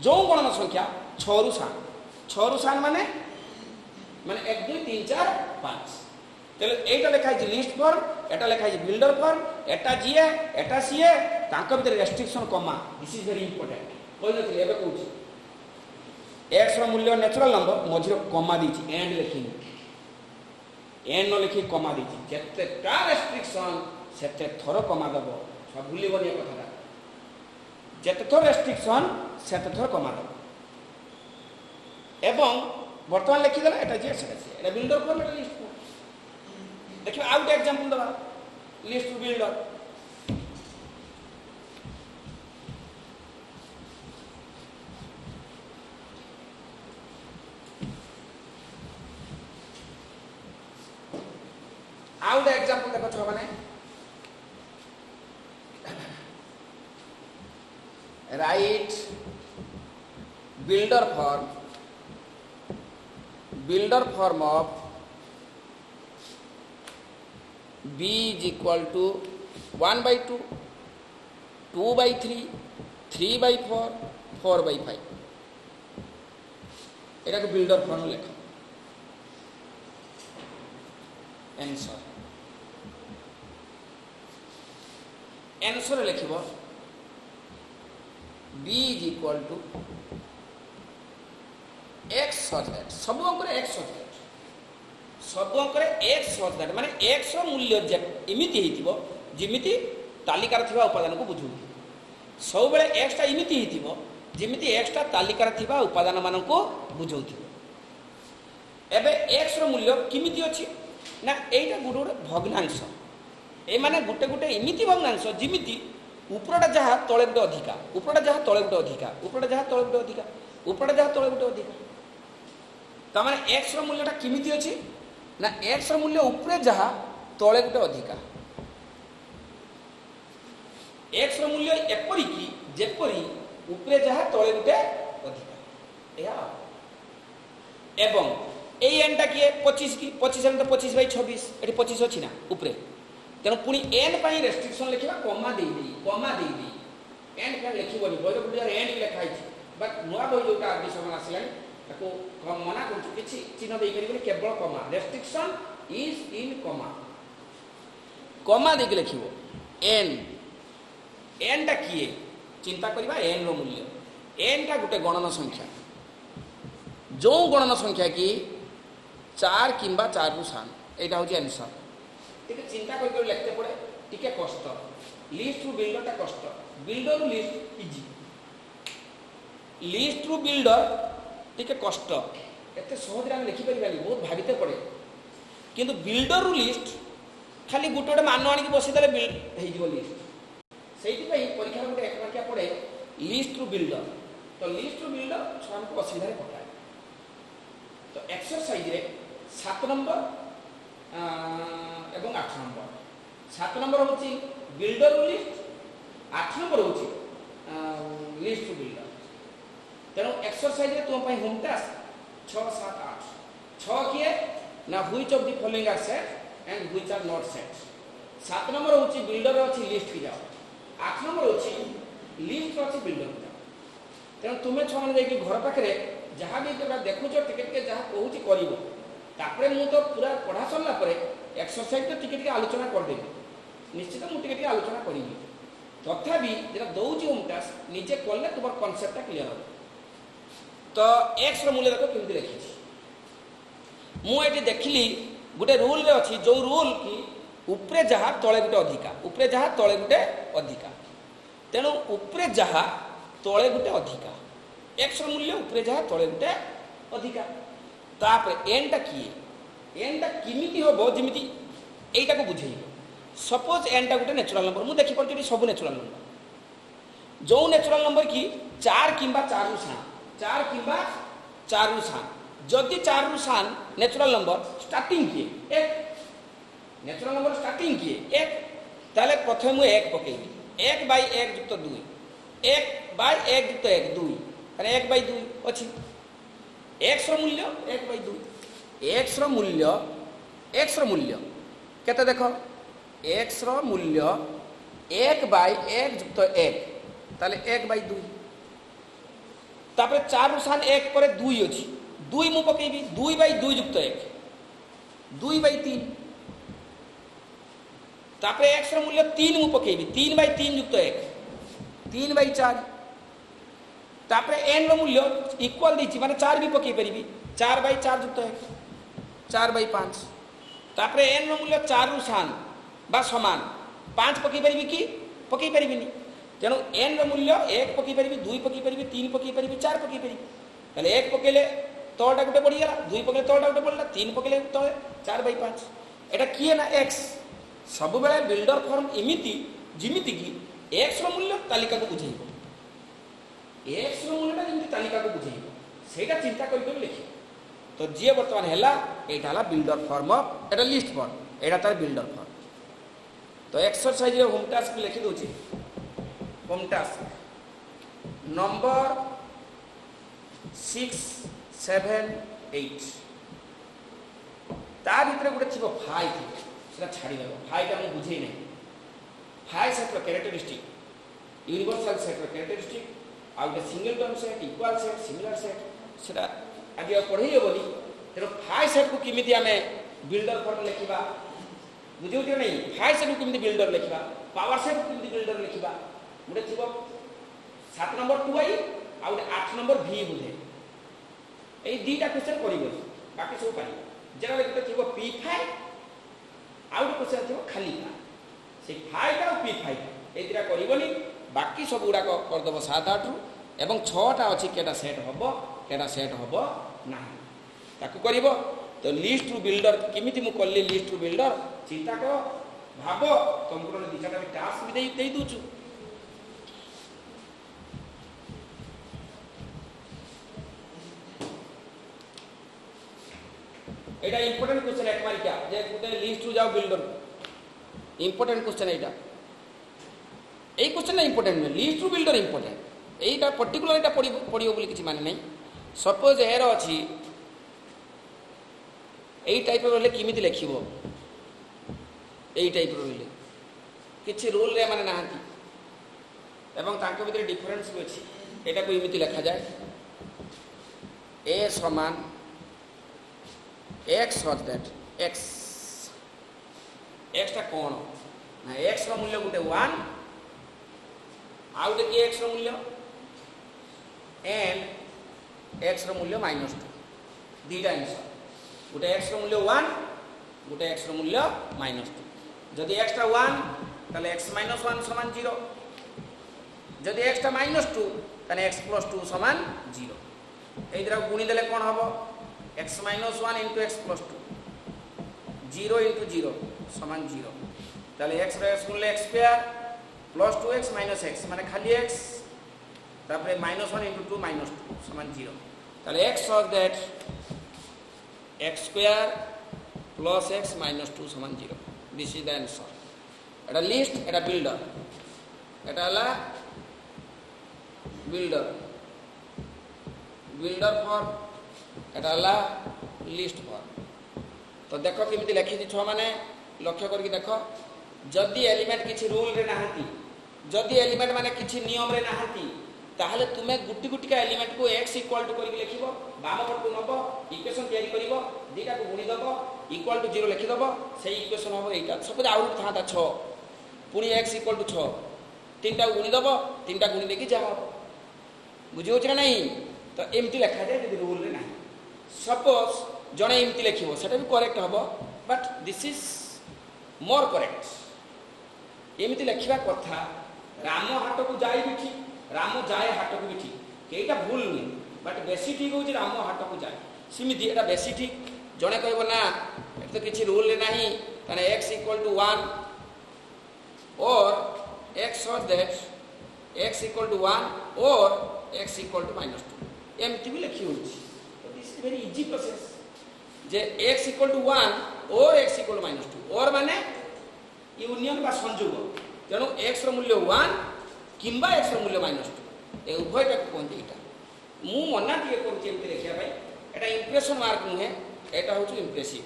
जो गणना संख्या 6 रु 7 माने माने 1 2 3 4 5 तेल एटा लिखा है लिस्ट फॉर्म एटा लिखा है बिल्डर फॉर्म एटा जीए एटा सीए तांको भीतर रेस्ट्रिक्शन कमा दिस इज वेरी इंपोर्टेंट कोइ नथि एबे कहूची एक्स रो मूल्य नेचुरल नंबर मझिरो कमा दीची एंड लिखिनी एंड न लिखि कमा दीची जेते का रेस्ट्रिक्शन सेते थरो कमा दबो सब भूलिबनी ए कथाटा जेते थरो रेस्ट्रिक्शन सेते थरो कमा दबो एवं वर्तमान लिखि देला एटा जे सेटा एटा बिल्डर फॉर्म एटा लिस्ट फॉर्म देखिए आउट एग्जांपल दबा लिस्ट टू बिल्डर आउट एग्जांपल देखो छो माने write builder form of B is equal to 1/2, 2/3, 3/4, 4/5 एटा को बिल्डर फॉर्म लिख answer लिखिबो B is equal to x such that सब अंक रे x such that सब अंक रे x such that माने x रो मूल्य एमिति हेतिबो जिमिति तालिकार थिबा उपादान को बुझू सब बेले x ता एमिति हेतिबो जिमिति x ता तालिकार थिबा उपादान मान को बुझौथिबो एबे x रो मूल्य किमिति अछि ना एटा गुडे भग्नांश ए माने गुटे गुटे एमिति भग्नांश जिमिति उपरटा जहा तळे गुटे अधिका उपरटा जहा तळे गुटे अधिका उपरटा जहा तळे गुटे अधिका उपरटा जहा तळे गुटे अधिका त माने x रो मूल्यटा किमिति अछि ना x रो मूल्य उपरे जहा तळे गुटे अधिका x रो मूल्य एपरि कि जेपरि उपरे जहा तळे गुटे अधिका या एवं ए एनटा कि 25 की 25 एन तो 25/26 एटी 25 अछि ना उपरे तेणु पुणी एन पाई रेस्ट्रिक्शन लिखा कमा दे एन क्या लिखबनी बही बुढ़िया एन लिखाई बट नुआ बही जो आदिशन आसला मना कर चिन्ह दे केवल कमा रेस्ट्रिक्शन इज इन कमा दे लिखो एन टा किए चिंता करवा एन रो मूल्य एन टा गोटे गणन संख्या जो गणन संख्या की 4 किंबा 4 रु 7 एटा होची आंसर टिके चिंता करके लिखते पड़े टिके कष्ट लिस्ट टू बिल्डर टा कष्ट बिल्डर रु list easy list to builder टिके कष्ट एते सहज रे हम लिखि परिबानी बहुत भाबिते पड़े किंतु बिल्डर रु लिस्ट खाली गुटोडे मान आनी के बसी देले बिल्ड हे जीवो लिस्ट सेठी पई परीक्षा गुटे एक वाक्य पड़े लिस्ट टू बिल्डर तो लिस्ट टू बिल्डर छान को असुविधा रे पकाए तो एक्सरसाइज रे 7 नंबर एवं 8 नंबर 7 नंबर होची बिल्डर लिस्ट 8 नंबर होची लिस्ट टू बिल्डर तेणु एक्सरसाइज रे तुम पई होम टास्क 6 7 8 6 किए ना which of the following are set and which are not set 7 number होची बिल्डर होची लिस्ट की जाओ 8 नंबर होची लिस्ट होची बिल्डर की जाओ तेणु तुमे छ माने जाई घर पाखरे जहाँ भी देखुच टिके टिके जहाँ कहूँ करिवो तापरे मु तो पूरा पढ़ा सरला परे एक्सरसाइज तो टिके टिके आलोचना कर देबी निश्चित मु टिके टिके आलोचना करिवि तथापि जेटा दउची होम टास्क निजे करले तुमर कांसेप्टटा क्लियर हो तो x रो मूल्य देखो केमति लिखिछि मुझे देखिली गोटे रूल रे अच्छी जो रूल कि उपरे जहाँ तले गोटे अधिका उपरे जहाँ तले गोटे अधिका तेणु उपरे जहाँ तले गोटे अधिका एक्स मूल्य उपरे जहाँ तले गोटे अधिका तापर एन टा किए एन टा किमिति हम जमी यहीटा को बुझे सपोज एन टा गोटे नेचुरल नंबर मुझे देखिपी सब नेचुरल नंबर जो नेचुरल नंबर कि 4 किंबा 4 रु 4 किंबा 4 रु 7 जदि 4 रु 7 नेचुरल नंबर स्टार्टिंग किए एक नेचुरल नंबर स्टार्टिंग किए एक ताले प्रथम मुझे एक पकेबी 1 बाय 1 युक्त 2 1 बाय 1 युक्त 1 2 ताले 1 बाय 2 अच्छी एक्स मूल्य 1 बाय 2 एक्स मूल्य केते देखो एक्स मूल्य 1 बाय 1 युक्त 1 ताले 1 बाय 2 तापर 4 रु 7 1 पर 2 अछि 2 मु पकेबी 2 बाय 2 युक्त 1 2 बाय 3 तापर एक्स मूल्य 3 मु पकेबी 3 बाय 3 युक्त 1 3 बाय 4 तापर एन रो मूल्य इक्वल दी माने 4 भी पकई परिबी 4 बाय 4 युक्त 1 4 बाय 5 तापर एन रो मूल्य 4 रु 7 बा समान 5 पकई परिबी कि पकई परिबिनी तेणु एन रो मूल्य 1 पकई परिबी 2 पकई परिबी 3 पकई परिबी 4 पकई परिबी ताले 1 पकेले तळटा गुटे पड़ी गला 2 पकेले तळटा गुटे पड़ला 3 पकेले तळे 4 बाय 5 एटा किए ना एक्स सब बेले बिल्डर फॉर्म इमिति जिमिति कि एक्स रो मूल्य तालिका को बुझेइबो एक्स रो मूल्यटा जेमति तालिका को बुझेइबो सेटा चिंता करि लिखि तो जे वर्तमान हैला एटा हला बिल्डर फॉर्म एटा लिस्ट फॉर्म एटा तार बिल्डर फॉर्म तो एक्सरसाइज रे होम टास्क लिखि दोछि होम टास्क नंबर 6 7 8 ता भीतर गुटे थिबो फाइ थिबो सेटा छाडी देबो फाइटा हम बुझे नै फाइ सेट रो कैरेक्टरिस्टिक यूनिवर्सल सेट रो कैरेक्टरिस्टिक आ गोटे singleton set equal set similar set सेटा आगे पढ़ई हेबोनी तेरो फाइ सेट को किमिति हमें बिल्डर फॉर्म लिखिबा बुझियो नै फाइ सेट को किमिति बिल्डर लिखिबा पावर सेट को किमिति बिल्डर लिखिबा गोटे थिबो 7 नंबर 2i आ गोटे 8 नंबर v बुझे एई दीटा क्वेश्चन करिवो बाकी सब पाई जेरा गोटे थिबो p5 आ गोटे क्वेश्चन थिबो खाली का से फाइटा और p5 ए दीटा करिवोनी बाकी सब गुड़ा कर दबो 7 8 रु एवं 6 टा अछि केटा सेट हबो नाही ताकू करिवो तो लिस्ट टू बिल्डर किमिति मु कल्ली लिस्ट टू बिल्डर चिंता को भाबो तुमको ने दिचाटा भी टास्क भी देई दूछु एटा इंपोर्टेंट क्वेश्चन एक मार क्या जे गुटे लिस्ट टू जाओ बिल्डर इंपोर्टेंट क्वेश्चन एटा ए क्वेश्चन ना इंपोर्टेंट नहीं list to builder important Etah particular एटा पड़ियो बोली किछि माने नहीं सपोज एरो अछि एई टाइप रो ले किमिति लिखिबो एई टाइप रो ले किछि रूल रे माने नाहंती एवं तांको भीतर डिफरेंस भी अछि एटा को इमिति लिखा जाय a समान x such that x टा कोन ना x रो मूल्य गुटे 1 आउ दे x रो मूल्य एंड x रो मूल्य -2 दीटा आंसर गुटे x रो मूल्य 1 गुटे x रो मूल्य -2 जदि x टा 1 ताले x - 1 समान 0 जदि x टा -2 ताले x + 2 समान 0 एई दरा गुणी देले कोन हबो x - 1 into x plus 2 0 into 0 समान 0 ताले x रे small x square plus 2x minus x माने खाली x तापरे -1 into 2 minus 2 समान 0 ताले x such that x square plus x minus 2 समान 0 this is the answer Etah list Etah builder एटा हला बिल्डर फॉर्म एटा हला लिस्ट फॉर्म तो देखो केमिति लिखि छि छ माने लक्ष्य करके देखो जदि एलिमेंट किछि रूल रे नाहंती जदि एलिमेंट माने किछि नियम रे नाहंती ताहले तुमे गुटी गुटी का एलिमेंट को x इक्वल टू करके लिखिबो बाम पट को नबो इक्वेशन तयारी करिवो दीटा को गुणी दबो इक्वल टू 0 लिखि दबो सेही इक्वेशन होबो एटा सपोज आउट थाता 6 पुनी x इक्वल टू 6 तीनटा गुणी दबो तीनटा गुणी देकी जा हो बुझियो छ नहीं तो एमती लिखा जाय जदि रूल रे नाही सपोज जड़े एमती लिख सेटा भी करेक्ट हम but this is more correct एमती लिखा कथा राम हाट को जाए भी ठीक राम जाए हाट को भी ठीक कईटा भूल नुहे बट बेसी ठीक हूँ राम हाट को जाए सेमती एटा बेसी ठीक जड़े कह ना ये तो किसी रूल ना ताने x इक्वल टू 1 और x और दैट x इक्वल टू 1 और x इक्वल टू -2 एमती भी लिखी हो this is very easy process जे x इक्वल टू 1 और x इक्वल टू -2 और माने यूनियन बा संयोग तेणु x रो मूल्य 1 किंबा x रो मूल्य -2 ए उभयटा कहते एटा मु मना टिके करूची एमती लिखिया भाई एटा इंप्रेशन मार्क नुहे एटा होची इंप्रेसिव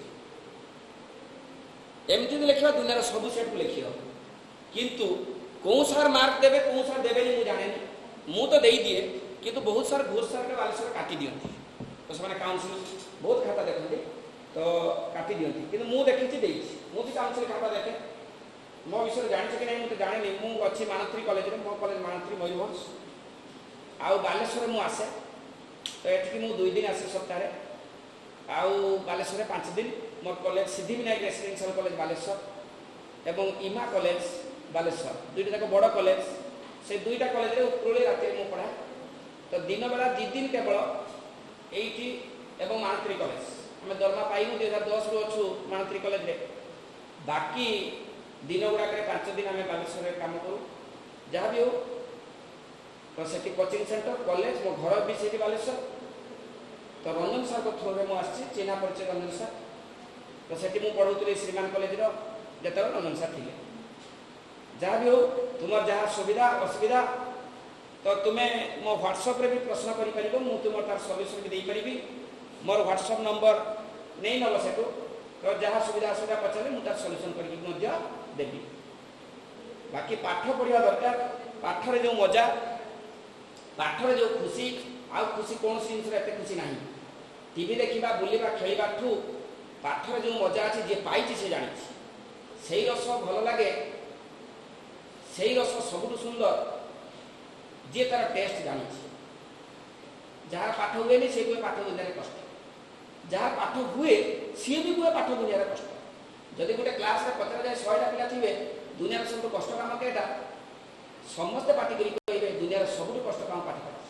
एमती लिखा दुनिया सब सेट को लिखियो किंतु कौन सार मार्क देवे कौन सार देवे नहीं मुझे जाने मु तो दे दिए किंतु बहुत सार घोष सार के बालेश्वर काटी दियंती तो से काउंसिल बहुत खाता देखते तो काटी दियंती किंतु मु देखी मु भी काउंसिल खाता देखे मो विषय जानी कि नहीं मुझे जाने नहीं मु अच्छी मानत्री कॉलेज रे मो कॉलेज मानत्री मयूरभंज आउ बालेश्वर मु आसे तो एठिक मु 2 दिन आसे सप्ताह आउ बालेश्वर 5 दिन मोर college Siddhivinayak residential college Baleswar एवं इमा कॉलेज बालेश्वर दुईटा जाक बड़ कॉलेज से दुईटा कॉलेज रे उपरोले राति मु पढ़ा तो दिन बेला 2 दिन केवल एठी एवं मानत्री कॉलेज हमें दरमा पाइनु 2010 रु अछु मानत्री कॉलेज रे बाकी दिन गुड़ा 5 दिन हमें बालेश्वर रे काम करू जहाँ भी हो तो सेठी कोचिंग सेंटर कॉलेज मो घर भी सेठी बालेश्वर तो रंजन सर को थ्रू में मुझे चिन्हा परिचय रंजन सर तो सेठी मु पढ़ुली श्रीमान कॉलेज जो रंजन सर थे जहाँ भी हो तुम जहाँ सुविधा असुविधा तो तुम्हें मो व्हाट्सएप रे भी प्रश्न कर तुम तार सल्यूशन भी देपारी मोर व्हाट्सएप नंबर नहीं नब से तो जहाँ सुविधा असुविधा पचारे मुझे तार सल्यूशन कर देवी बाकी पाठ पढ़ा दरकार पाठर जो मजा पाठर जो खुशी आउ खुशी कौन जिन एत खुशी ना टीवी देखा बुलवा खेलवा ठू पाठर जो मजा अच्छे जी पाई से जानी से रस भल लगे से रस सबुठ सुंदर जी तार टेस्ट जानी जहाँ पाठ हुए से कहे पाठ दुनिया कष्ट जहाँ पाठ हुए सी भी कहे पाठ दुनिया कष्ट जदि गोटे क्लास में पचरा जाए 100टा पिला थे दुनिया सब कष्ट काम केटा समस्ते पार्टी करेंगे दुनिया सबुठ कष्ट काम पाठ पढ़ा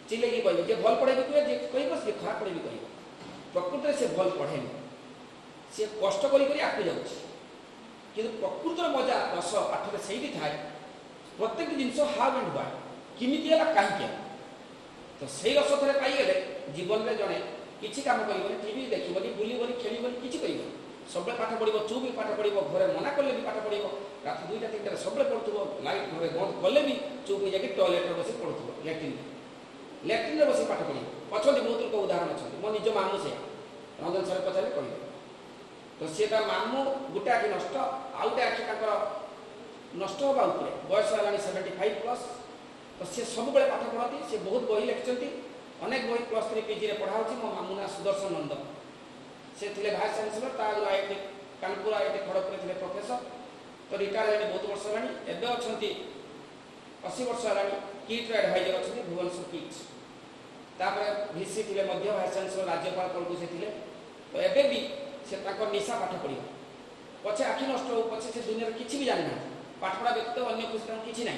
चिल्ले कहे जे भल पढ़े भी कहे जे कह सी खराब पढ़े भी कह प्रकृत में से भल पढ़े सी कष्ट कर आगे जाऊँगी कि प्रकृतर मजा रस पाठ से थाए प्रत्येक जिन हाउ एंड व्हाई किमिति है कहीं तो से रस थे पाईगले जीवन में जड़े किसी कम कर टीवी देखनी बुलबनी खेल कि सब पाठ पढ़ो चुप भी पाठ पढ़ो घरे मना कले भी पाठ पढ़ो रात 2टा 3टा सब पढ़ुव लाइट घरे बंद कले भी चुप हो टॉयलेट बस पढ़ुव लैट्रिन बस पाठ पढ़ो अच्छा बहुत लोग उदाहरण अच्छा मो निज मामू से रंजन सर पचारे कह तो सी मामू गोटे आखि नष्ट आउटे आखि नष्ट हवा बयस है 75+ तो सी सब पाठ पढ़ती सी बहुत बही लिखिं अनेक बही +3 PG पढ़ा मो मामू ना सुदर्शन नंद से थे भाइस चान्सलर ताकि IIT कानपुर IIT खड़गपुर थे प्रोफेसर तो रिटायर है बहुत वर्ष है एवं अच्छा 80 वर्ष है किट्र एडभाइजर अच्छा भुवनेश्वर किट तापर VC थे भाइस चान्सलर राज्यपाल कलकु से थे तो एबे भी से निशा पाठ पढ़ा पछे आखि नष्ट हो पछे से दुनिया किसी भी जानी ना पाठ पढ़ा व्यतीत अन्य खुशी किसी ना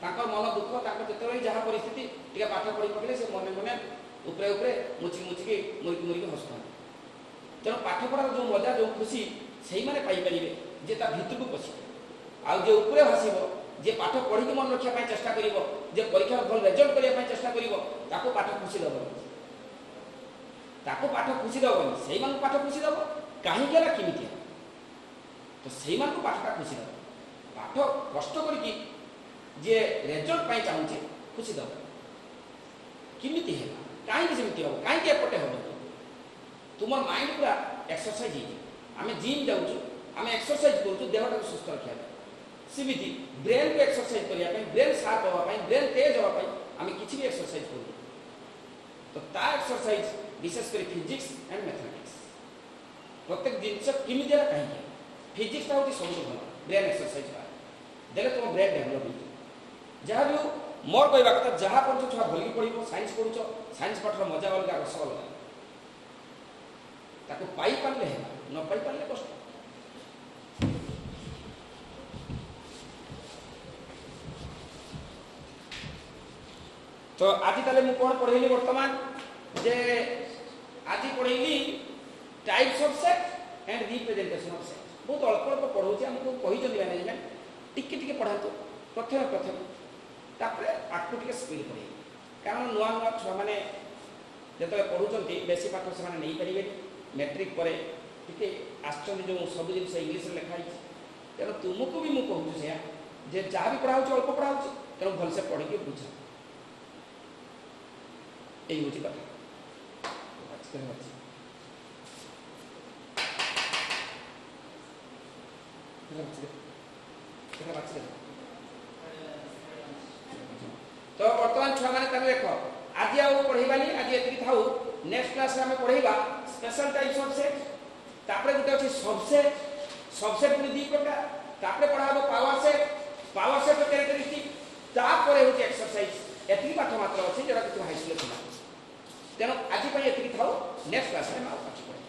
मन दुख जो जहाँ परिस्थिति टे पाठ पढ़ी पकड़े से मन मन उपरे मुचिकी मुचिकी मुरिकी मुरिकी हसुता तेणु पाठ पढ़ार जो मजा जो खुशी से मैंने पाइपर जे भितर को पशि आउ जे उपरे भाषिब जे पाठ पढ़ी मन रखापी चेष्टा कर परीक्षा भल रेजल्ट करने चेष्टा कर पाठ खुशी दबनी पाठ खुशी दबनी से पाठ खुशी दब कहीं किमित तो से पाठटा खुशी दब पाठ कष्ट करके जे रेजल्ट चाहूचे खुशी दब किमित है कहीं सेमती हम कहीं एपटे हम तुम माइंड पूरा एक्सरसाइज आम जिम जाऊँ आम एक्सरसाइज करूँ देहटा सुस्थ रखा सेमती ब्रेन को एक्सरसाइज करने ब्रेन सार्प हाँपाई ब्रेन तेज हाँपाई आम कि भी एक्सरसाइज करूँ तो ता एक्सरसाइज विशेषकर फिजिक्स एंड मैथमेटिक्स प्रत्येक जिन किमित है कहीं फिजिक्सटा हूँ सब भल ब्रेन एक्सरसाइज देले तुम ब्रेन डेभलप हो जहाँ भी मोर कहवा कथा जहाँ पढ़ु छुआ भल पढ़ो साइंस पढ़ुच साइंस पाठर मजा अलग रस अलग ताको पाई पारले है न पाई पारले कष्ट। तो आज ताले मु कोन पढैली वर्तमान जे आज पढैली types of set and representation of set. बहुत अल्प अल्प पढ़ौछि हमको कहि जंदी मैनेजमेंट टिके टिके पढ़ातो प्रथम तापरे आकु टिके स्पीड पढै कारण नुआ नुआ छुआ माने जतले पढुचंती बेसी पाठ से माने नहीं परिबे मैट्रिक परे टिके आश्चर्य जो सब जिन से इंग्लिश लिखा है तेनो तुमको भी मु कहू से जे जा भी पढ़ाउ अल्प पढ़ाउ तेनो भल से पढ़ के बुझा एई होची कथा। तो वर्तमान छुआ माने तने देखो आज आउ पढ़ैबानी आज एति थाउ नेक्स्ट क्लास में पढ़ैबा स्पेशल टाइप्स ऑफ सेट तापरे गुटे अछि सबसेट पुनी दी प्रकार तापरे पढ़ाबो पावर सेट कैरेक्टरिस्टिक तापरे होछि एक्सरसाइज एति पाठ मात्र अछि जरा कि हाई स्कूल थिला तेनो आज पई एति थाउ नेक्स्ट क्लास में आ पाठ पढ़ै।